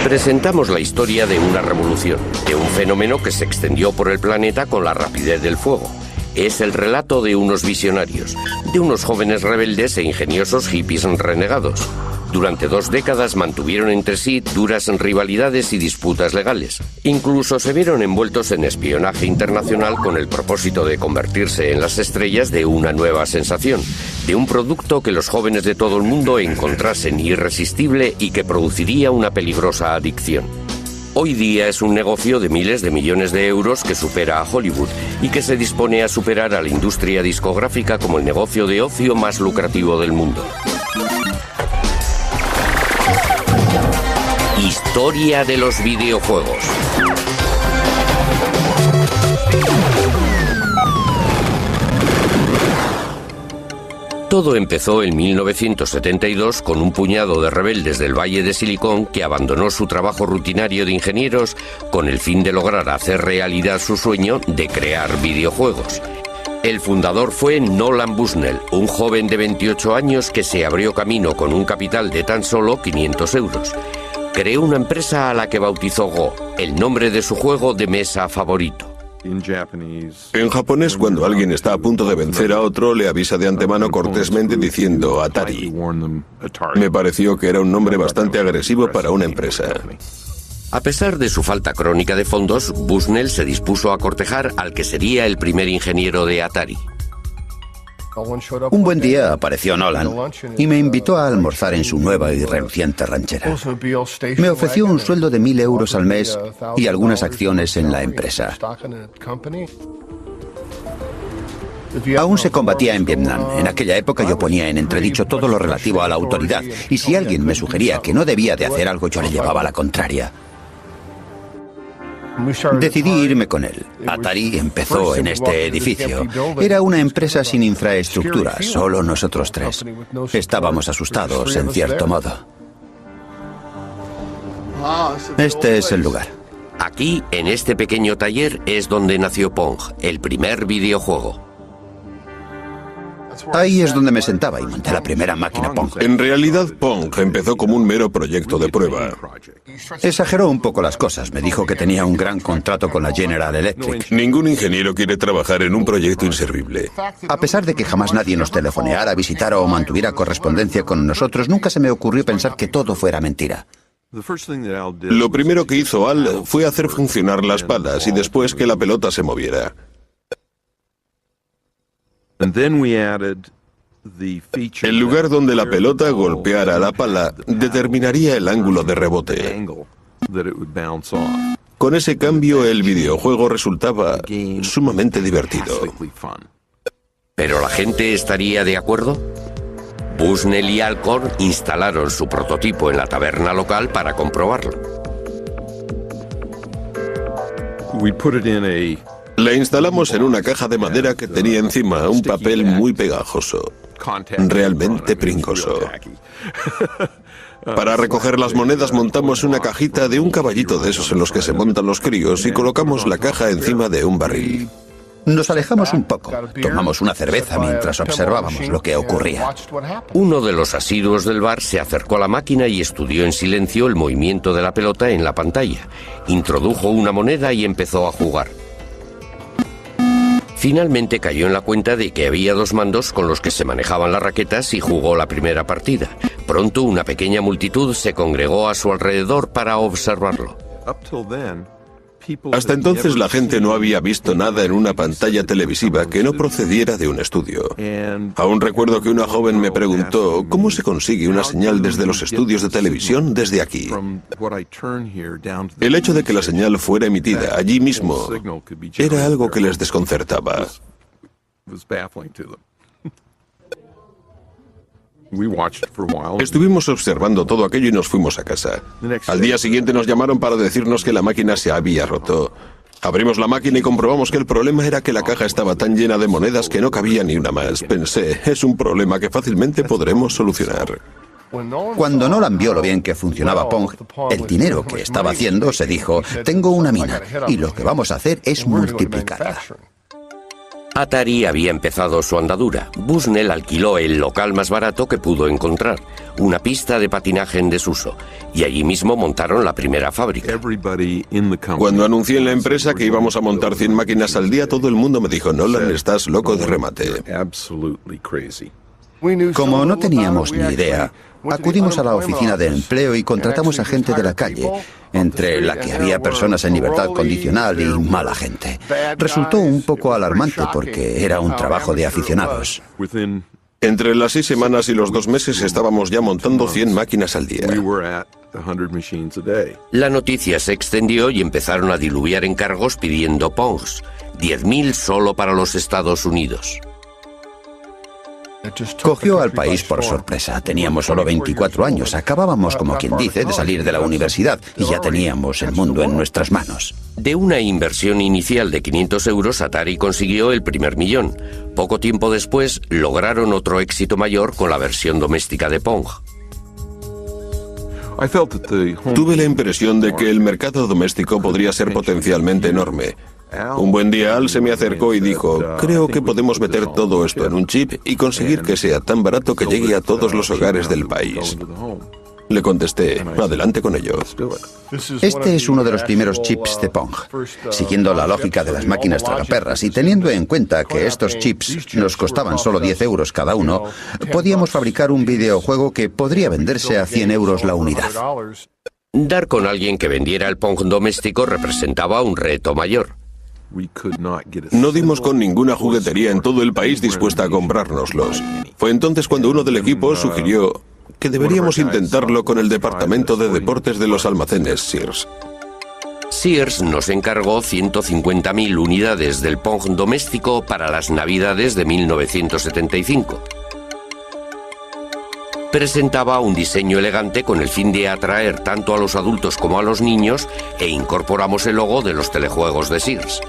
Presentamos la historia de una revolución, de un fenómeno que se extendió por el planeta con la rapidez del fuego. Es el relato de unos visionarios, de unos jóvenes rebeldes e ingeniosos hippies renegados. Durante 2 décadas mantuvieron entre sí duras rivalidades y disputas legales. Incluso se vieron envueltos en espionaje internacional con el propósito de convertirse en las estrellas de una nueva sensación, de un producto que los jóvenes de todo el mundo encontrasen irresistible y que produciría una peligrosa adicción. Hoy día es un negocio de miles de millones de euros que supera a Hollywood y que se dispone a superar a la industria discográfica como el negocio de ocio más lucrativo del mundo. Historia de los videojuegos. Todo empezó en 1972 con un puñado de rebeldes del Valle de Silicon que abandonó su trabajo rutinario de ingenieros con el fin de lograr hacer realidad su sueño de crear videojuegos. El fundador fue Nolan Bushnell, un joven de 28 años que se abrió camino con un capital de tan solo 500 euros. Creó una empresa a la que bautizó Go, el nombre de su juego de mesa favorito. En japonés, cuando alguien está a punto de vencer a otro, le avisa de antemano cortésmente diciendo Atari. Me pareció que era un nombre bastante agresivo para una empresa. A pesar de su falta crónica de fondos, Bushnell se dispuso a cortejar al que sería el primer ingeniero de Atari. Un buen día apareció Nolan y me invitó a almorzar en su nueva y reluciente ranchera. Me ofreció un sueldo de 1.000 euros al mes y algunas acciones en la empresa. Aún se combatía en Vietnam. En aquella época yo ponía en entredicho todo lo relativo a la autoridad, y si alguien me sugería que no debía de hacer algo, yo le llevaba la contraria. Decidí irme con él. Atari empezó en este edificio. Era una empresa sin infraestructura, solo nosotros 3. Estábamos asustados, en cierto modo. Este es el lugar. Aquí, en este pequeño taller, es donde nació Pong, el primer videojuego. Ahí es donde me sentaba y monté la primera máquina Pong. En realidad, Pong empezó como un mero proyecto de prueba. Exageró un poco las cosas. Me dijo que tenía un gran contrato con la General Electric. Ningún ingeniero quiere trabajar en un proyecto inservible. A pesar de que jamás nadie nos telefoneara, visitara o mantuviera correspondencia con nosotros, nunca se me ocurrió pensar que todo fuera mentira. Lo primero que hizo Al fue hacer funcionar las palas y después que la pelota se moviera. El lugar donde la pelota golpeara la pala determinaría el ángulo de rebote. Con ese cambio, el videojuego resultaba sumamente divertido. ¿Pero la gente estaría de acuerdo? Bushnell y Alcorn instalaron su prototipo en la taberna local para comprobarlo. La instalamos en una caja de madera que tenía encima un papel muy pegajoso, realmente pringoso. Para recoger las monedas montamos una cajita de un caballito de esos en los que se montan los críos y colocamos la caja encima de un barril. Nos alejamos un poco, tomamos una cerveza mientras observábamos lo que ocurría. Uno de los asiduos del bar se acercó a la máquina y estudió en silencio el movimiento de la pelota en la pantalla. Introdujo una moneda y empezó a jugar. Finalmente cayó en la cuenta de que había 2 mandos con los que se manejaban las raquetas y jugó la primera partida. Pronto una pequeña multitud se congregó a su alrededor para observarlo. Hasta entonces la gente no había visto nada en una pantalla televisiva que no procediera de un estudio. Aún recuerdo que una joven me preguntó ¿cómo se consigue una señal desde los estudios de televisión desde aquí? El hecho de que la señal fuera emitida allí mismo era algo que les desconcertaba. Estuvimos observando todo aquello y nos fuimos a casa. Al día siguiente nos llamaron para decirnos que la máquina se había roto. Abrimos la máquina y comprobamos que el problema era que la caja estaba tan llena de monedas que no cabía ni una más. Pensé, es un problema que fácilmente podremos solucionar. Cuando Nolan vio lo bien que funcionaba Pong, el dinero que estaba haciendo, se dijo, tengo una mina y lo que vamos a hacer es multiplicarla. Atari había empezado su andadura. Bushnell alquiló el local más barato que pudo encontrar, una pista de patinaje en desuso, y allí mismo montaron la primera fábrica. Cuando anuncié en la empresa que íbamos a montar 100 máquinas al día, todo el mundo me dijo: Nolan, estás loco de remate. Como no teníamos ni idea, acudimos a la oficina de empleo y contratamos a gente de la calle, entre la que había personas en libertad condicional y mala gente. Resultó un poco alarmante porque era un trabajo de aficionados. Entre las 6 semanas y los 2 meses estábamos ya montando 100 máquinas al día. La noticia se extendió y empezaron a diluviar encargos pidiendo Pongs, 10.000 solo para los Estados Unidos. Cogió al país por sorpresa. Teníamos solo 24 años. Acabábamos, como quien dice, de salir de la universidad y ya teníamos el mundo en nuestras manos. De una inversión inicial de 500 euros, Atari consiguió el primer millón. Poco tiempo después, lograron otro éxito mayor con la versión doméstica de Pong. Tuve la impresión de que el mercado doméstico podría ser potencialmente enorme. Un buen día Al se me acercó y dijo: creo que podemos meter todo esto en un chip y conseguir que sea tan barato que llegue a todos los hogares del país. Le contesté: adelante con ello. Este es uno de los primeros chips de Pong, siguiendo la lógica de las máquinas tragaperras y teniendo en cuenta que estos chips nos costaban solo 10 euros cada uno, podíamos fabricar un videojuego que podría venderse a 100 euros la unidad. Dar con alguien que vendiera el Pong doméstico representaba un reto mayor. No dimos con ninguna juguetería en todo el país dispuesta a comprárnoslos. Fue entonces cuando uno del equipo sugirió que deberíamos intentarlo con el departamento de deportes de los almacenes Sears. Sears nos encargó 150.000 unidades del Pong doméstico para las Navidades de 1975. Presentaba un diseño elegante con el fin de atraer tanto a los adultos como a los niños e incorporamos el logo de los telejuegos de Sears.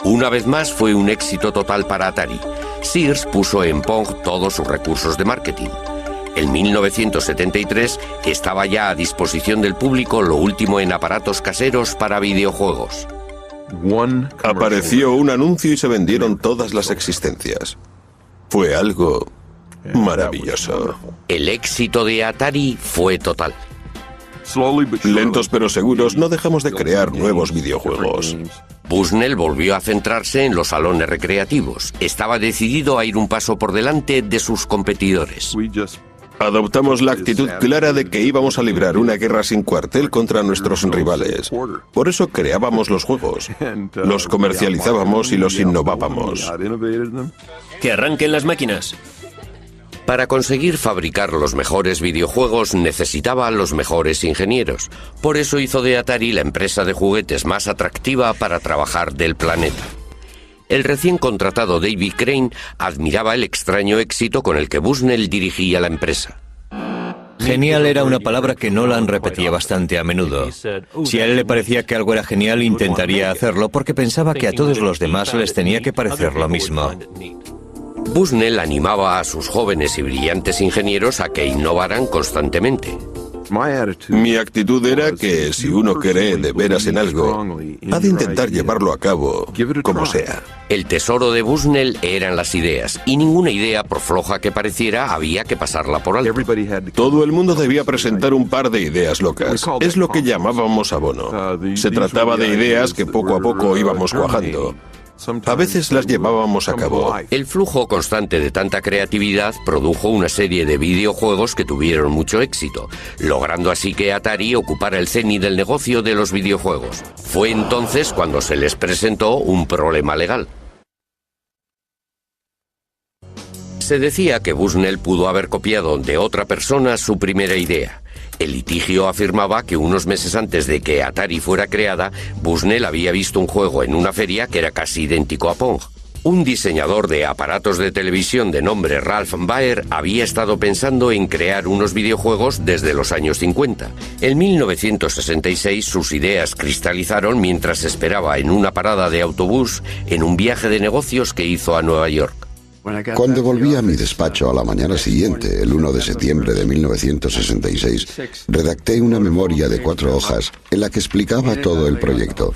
Una vez más fue un éxito total para Atari. Sears puso en Pong todos sus recursos de marketing. En 1973 estaba ya a disposición del público lo último en aparatos caseros para videojuegos. Apareció un anuncio y se vendieron todas las existencias. Fue algo maravilloso. El éxito de Atari fue total. Lentos pero seguros, no dejamos de crear nuevos videojuegos. Bushnell volvió a centrarse en los salones recreativos. Estaba decidido a ir un paso por delante de sus competidores. Adoptamos la actitud clara de que íbamos a librar una guerra sin cuartel contra nuestros rivales. Por eso creábamos los juegos, los comercializábamos y los innovábamos. ¡Que arranquen las máquinas! Para conseguir fabricar los mejores videojuegos necesitaba los mejores ingenieros. Por eso hizo de Atari la empresa de juguetes más atractiva para trabajar del planeta. El recién contratado David Crane admiraba el extraño éxito con el que Bushnell dirigía la empresa. Genial era una palabra que Nolan repetía bastante a menudo. Si a él le parecía que algo era genial, intentaría hacerlo porque pensaba que a todos los demás les tenía que parecer lo mismo. Bushnell animaba a sus jóvenes y brillantes ingenieros a que innovaran constantemente. Mi actitud era que si uno cree de veras en algo, ha de intentar llevarlo a cabo como sea. El tesoro de Bushnell eran las ideas, y ninguna idea, por floja que pareciera, había que pasarla por alto. Todo el mundo debía presentar un par de ideas locas. Es lo que llamábamos abono. Se trataba de ideas que poco a poco íbamos cuajando. A veces las llevábamos a cabo. El flujo constante de tanta creatividad produjo una serie de videojuegos que tuvieron mucho éxito, logrando así que Atari ocupara el cenit del negocio de los videojuegos. Fue entonces cuando se les presentó un problema legal. Se decía que Bushnell pudo haber copiado de otra persona su primera idea. El litigio afirmaba que unos meses antes de que Atari fuera creada, Bushnell había visto un juego en una feria que era casi idéntico a Pong. Un diseñador de aparatos de televisión de nombre Ralph Baer había estado pensando en crear unos videojuegos desde los años 50. En 1966 sus ideas cristalizaron mientras esperaba en una parada de autobús en un viaje de negocios que hizo a Nueva York. Cuando volví a mi despacho a la mañana siguiente, el 1 de septiembre de 1966, redacté una memoria de 4 hojas en la que explicaba todo el proyecto.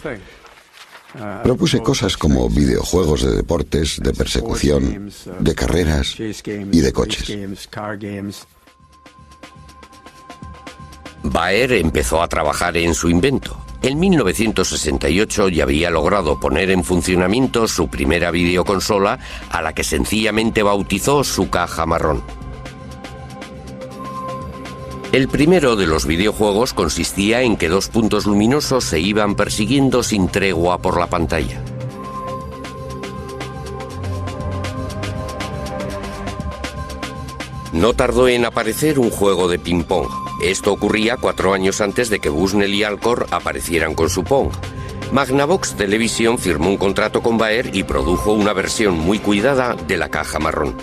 Propuse cosas como videojuegos de deportes, de persecución, de carreras y de coches. Baer empezó a trabajar en su invento. En 1968 ya había logrado poner en funcionamiento su primera videoconsola, a la que sencillamente bautizó su caja marrón. El primero de los videojuegos consistía en que dos puntos luminosos se iban persiguiendo sin tregua por la pantalla. No tardó en aparecer un juego de ping-pong. Esto ocurría 4 años antes de que Bushnell y Alcor aparecieran con su Pong. Magnavox Television firmó un contrato con Baer y produjo una versión muy cuidada de la caja marrón.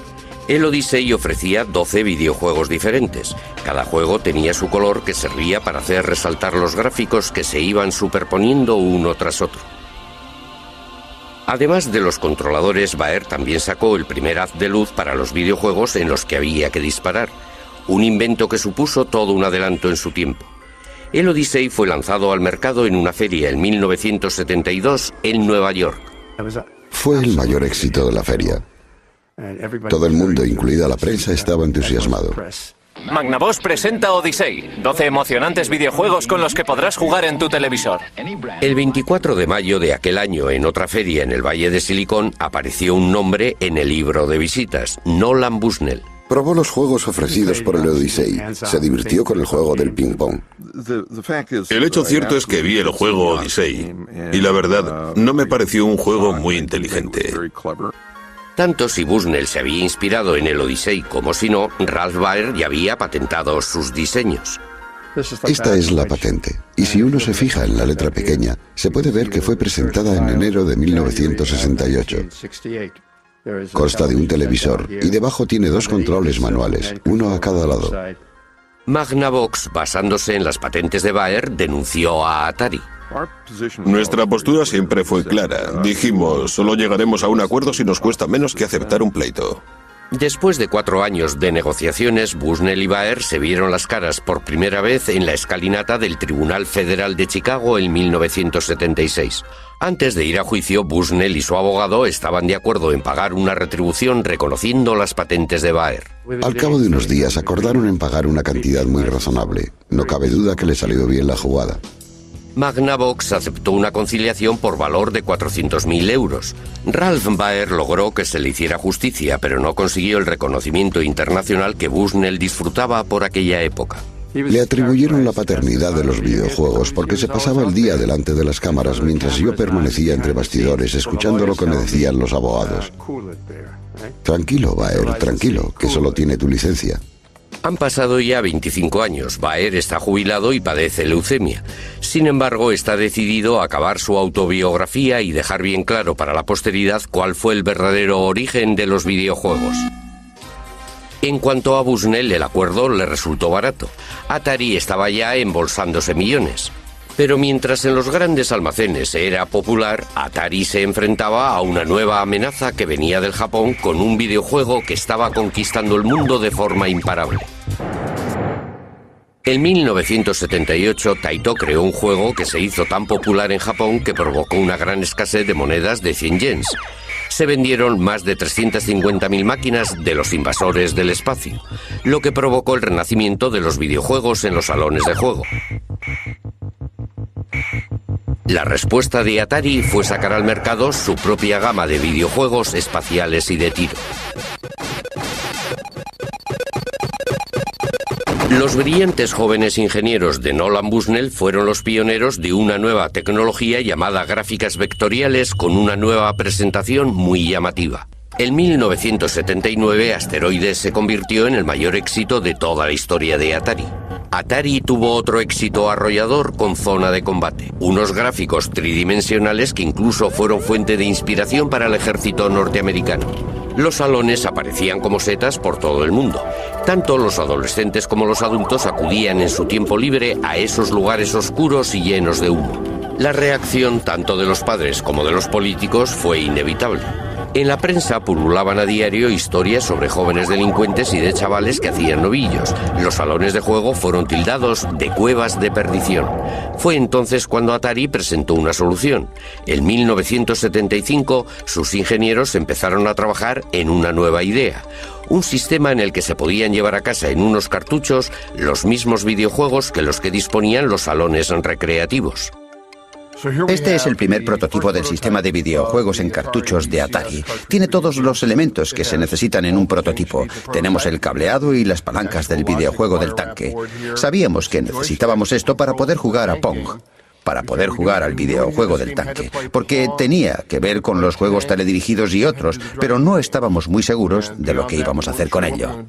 El Odyssey ofrecía 12 videojuegos diferentes. Cada juego tenía su color, que servía para hacer resaltar los gráficos que se iban superponiendo uno tras otro. Además de los controladores, Baer también sacó el primer haz de luz para los videojuegos en los que había que disparar. Un invento que supuso todo un adelanto en su tiempo. El Odyssey fue lanzado al mercado en una feria en 1972 en Nueva York. Fue el mayor éxito de la feria. Todo el mundo, incluida la prensa, estaba entusiasmado. Magnavox presenta Odyssey, 12 emocionantes videojuegos con los que podrás jugar en tu televisor. El 24 de mayo de aquel año, en otra feria en el Valle de Silicon, apareció un nombre en el libro de visitas: Nolan Bushnell. Probó los juegos ofrecidos por el Odyssey. Se divirtió con el juego del ping-pong. El hecho cierto es que vi el juego Odyssey y la verdad no me pareció un juego muy inteligente. Tanto si Bushnell se había inspirado en el Odyssey como si no, Ralph Baer ya había patentado sus diseños. Esta es la patente, y si uno se fija en la letra pequeña, se puede ver que fue presentada en enero de 1968. Consta de un televisor y debajo tiene 2 controles manuales, uno a cada lado. Magnavox, basándose en las patentes de Baer, denunció a Atari. Nuestra postura siempre fue clara. Dijimos, solo llegaremos a un acuerdo si nos cuesta menos que aceptar un pleito. Después de 4 años de negociaciones, Bushnell y Baer se vieron las caras por primera vez en la escalinata del Tribunal Federal de Chicago en 1976. Antes de ir a juicio, Bushnell y su abogado estaban de acuerdo en pagar una retribución reconociendo las patentes de Baer. Al cabo de unos días acordaron en pagar una cantidad muy razonable. No cabe duda que le salió bien la jugada. Magnavox aceptó una conciliación por valor de 400.000 euros. Ralph Baer logró que se le hiciera justicia, pero no consiguió el reconocimiento internacional que Bushnell disfrutaba por aquella época. Le atribuyeron la paternidad de los videojuegos porque se pasaba el día delante de las cámaras mientras yo permanecía entre bastidores escuchando lo que me decían los abogados. Tranquilo, Baer, tranquilo, que solo tiene tu licencia. Han pasado ya 25 años. Baer está jubilado y padece leucemia. Sin embargo, está decidido a acabar su autobiografía y dejar bien claro para la posteridad cuál fue el verdadero origen de los videojuegos. En cuanto a Bushnell, el acuerdo le resultó barato. Atari estaba ya embolsándose millones. Pero mientras en los grandes almacenes era popular, Atari se enfrentaba a una nueva amenaza que venía del Japón con un videojuego que estaba conquistando el mundo de forma imparable. En 1978, Taito creó un juego que se hizo tan popular en Japón que provocó una gran escasez de monedas de 100 yens. Se vendieron más de 350.000 máquinas de los invasores del espacio, lo que provocó el renacimiento de los videojuegos en los salones de juego. La respuesta de Atari fue sacar al mercado su propia gama de videojuegos espaciales y de tiro. Los brillantes jóvenes ingenieros de Nolan Bushnell fueron los pioneros de una nueva tecnología llamada gráficas vectoriales con una nueva presentación muy llamativa. En 1979, Asteroides se convirtió en el mayor éxito de toda la historia de Atari. Atari tuvo otro éxito arrollador con Zona de Combate, unos gráficos tridimensionales que incluso fueron fuente de inspiración para el ejército norteamericano. Los salones aparecían como setas por todo el mundo. Tanto los adolescentes como los adultos acudían en su tiempo libre a esos lugares oscuros y llenos de humo. La reacción tanto de los padres como de los políticos fue inevitable. En la prensa pululaban a diario historias sobre jóvenes delincuentes y de chavales que hacían novillos. Los salones de juego fueron tildados de cuevas de perdición. Fue entonces cuando Atari presentó una solución. En 1975, sus ingenieros empezaron a trabajar en una nueva idea. Un sistema en el que se podían llevar a casa en unos cartuchos los mismos videojuegos que los que disponían los salones recreativos. Este es el primer prototipo del sistema de videojuegos en cartuchos de Atari. Tiene todos los elementos que se necesitan en un prototipo. Tenemos el cableado y las palancas del videojuego del tanque. Sabíamos que necesitábamos esto para poder jugar a Pong, para poder jugar al videojuego del tanque, porque tenía que ver con los juegos teledirigidos y otros, pero no estábamos muy seguros de lo que íbamos a hacer con ello.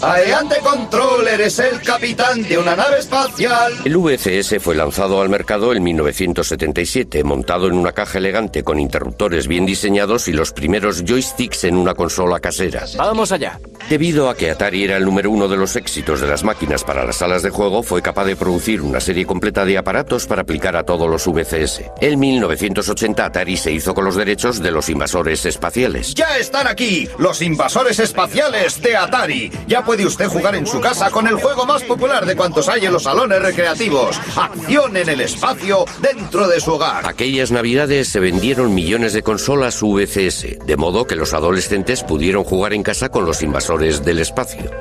Adelante, Controller, es el capitán de una nave espacial. El VCS fue lanzado al mercado en 1977, montado en una caja elegante con interruptores bien diseñados y los primeros joysticks en una consola casera. ¡Vamos allá! Debido a que Atari era el número uno de los éxitos de las máquinas para las salas de juego, fue capaz de producir una serie completa de aparatos para aplicar a todos los VCS. En 1980 Atari se hizo con los derechos de los invasores espaciales. ¡Ya están aquí! ¡Los invasores espaciales de Atari! Ya puede usted jugar en su casa con el juego más popular de cuantos hay en los salones recreativos. Acción en el espacio dentro de su hogar. Aquellas navidades se vendieron millones de consolas VCS, de modo que los adolescentes pudieron jugar en casa con los invasores del espacio.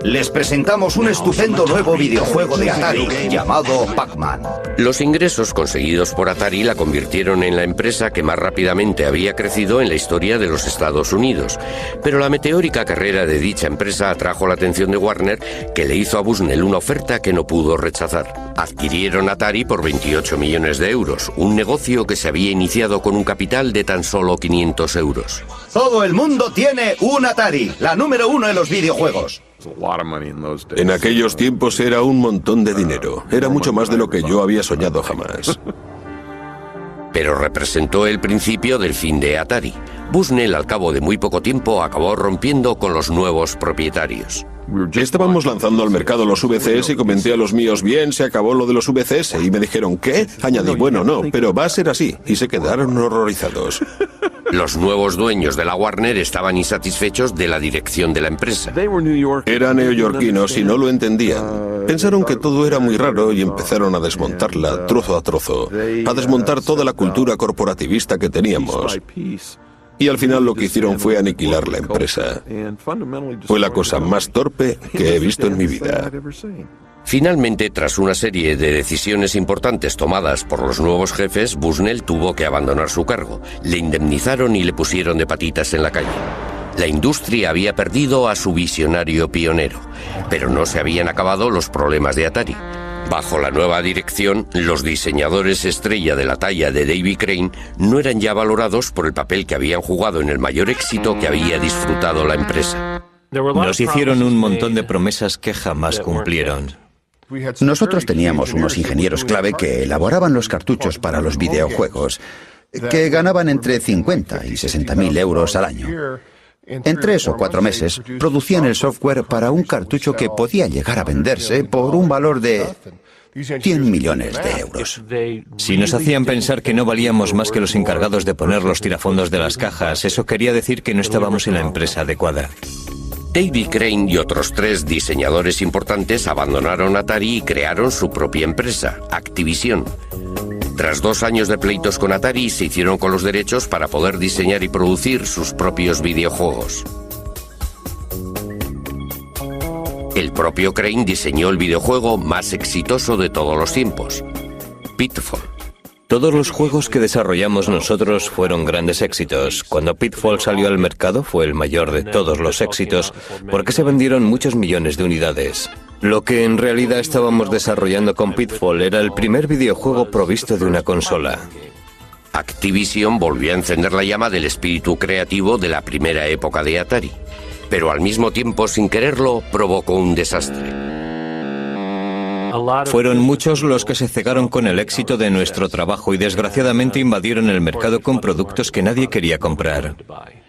Les presentamos un estupendo nuevo videojuego de Atari llamado Pac-Man. Los ingresos conseguidos por Atari la convirtieron en la empresa que más rápidamente había crecido en la historia de los Estados Unidos. Pero la meteórica carrera de dicha empresa atrajo la atención de Warner, que le hizo a Bushnell una oferta que no pudo rechazar. Adquirieron Atari por 28 millones de euros, un negocio que se había iniciado con un capital de tan solo 500 euros. Todo el mundo tiene un Atari, la número uno en los videojuegos. En aquellos tiempos era un montón de dinero. Era mucho más de lo que yo había soñado jamás. Pero representó el principio del fin de Atari. Bushnell, al cabo de muy poco tiempo, acabó rompiendo con los nuevos propietarios. Estábamos lanzando al mercado los VCS y comenté a los míos, bien, se acabó lo de los VCS. Y me dijeron, ¿qué? Añadí, bueno, no, pero va a ser así. Y se quedaron horrorizados. Los nuevos dueños de la Warner estaban insatisfechos de la dirección de la empresa. Eran neoyorquinos y no lo entendían. Pensaron que todo era muy raro y empezaron a desmontarla trozo a trozo, a desmontar toda la cultura corporativista que teníamos. Y al final lo que hicieron fue aniquilar la empresa. Fue la cosa más torpe que he visto en mi vida. Finalmente, tras una serie de decisiones importantes tomadas por los nuevos jefes, Bushnell tuvo que abandonar su cargo. Le indemnizaron y le pusieron de patitas en la calle. La industria había perdido a su visionario pionero, pero no se habían acabado los problemas de Atari. Bajo la nueva dirección, los diseñadores estrella de la talla de Davy Crane no eran ya valorados por el papel que habían jugado en el mayor éxito que había disfrutado la empresa. Nos hicieron un montón de promesas que jamás cumplieron. Nosotros teníamos unos ingenieros clave que elaboraban los cartuchos para los videojuegos, que ganaban entre 50 y 60.000 euros al año. En 3 o 4 meses producían el software para un cartucho que podía llegar a venderse por un valor de 100 millones de euros. Si nos hacían pensar que no valíamos más que los encargados de poner los tirafondos de las cajas, eso quería decir que no estábamos en la empresa adecuada. Davy Crane y otros 3 diseñadores importantes abandonaron Atari y crearon su propia empresa, Activision. Tras 2 años de pleitos con Atari, se hicieron con los derechos para poder diseñar y producir sus propios videojuegos. El propio Crane diseñó el videojuego más exitoso de todos los tiempos, Pitfall. Todos los juegos que desarrollamos nosotros fueron grandes éxitos. Cuando Pitfall salió al mercado fue el mayor de todos los éxitos porque se vendieron muchos millones de unidades. Lo que en realidad estábamos desarrollando con Pitfall era el primer videojuego provisto de una consola. Activision volvió a encender la llama del espíritu creativo de la primera época de Atari, pero al mismo tiempo, sin quererlo, provocó un desastre. Fueron muchos los que se cegaron con el éxito de nuestro trabajo y desgraciadamente invadieron el mercado con productos que nadie quería comprar.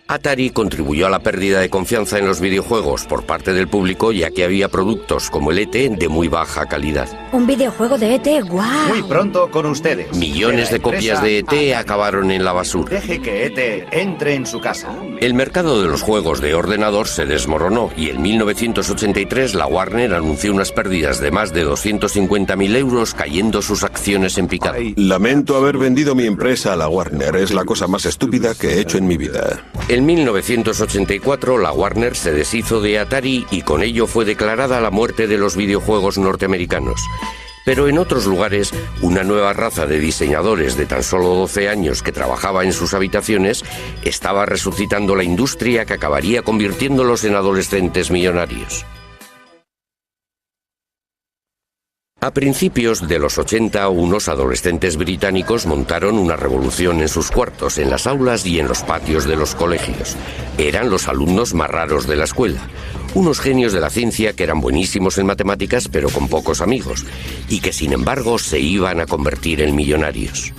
Atari contribuyó a la pérdida de confianza en los videojuegos por parte del público, ya que había productos como el E.T. de muy baja calidad. Un videojuego de E.T., ¡guau! Muy pronto con ustedes. Millones de copias de E.T. acabaron en la basura. Deje que E.T. entre en su casa. El mercado de los juegos de ordenador se desmoronó y en 1983 la Warner anunció unas pérdidas de más de 250.000 euros, cayendo sus acciones en picado. Lamento haber vendido mi empresa a la Warner. Es la cosa más estúpida que he hecho en mi vida. En 1984 la Warner se deshizo de Atari y con ello fue declarada la muerte de los videojuegos norteamericanos. Pero en otros lugares, una nueva raza de diseñadores de tan solo 12 años que trabajaba en sus habitaciones estaba resucitando la industria que acabaría convirtiéndolos en adolescentes millonarios. A principios de los 80, unos adolescentes británicos montaron una revolución en sus cuartos, en las aulas y en los patios de los colegios. Eran los alumnos más raros de la escuela. Unos genios de la ciencia que eran buenísimos en matemáticas pero con pocos amigos, y que sin embargo se iban a convertir en millonarios.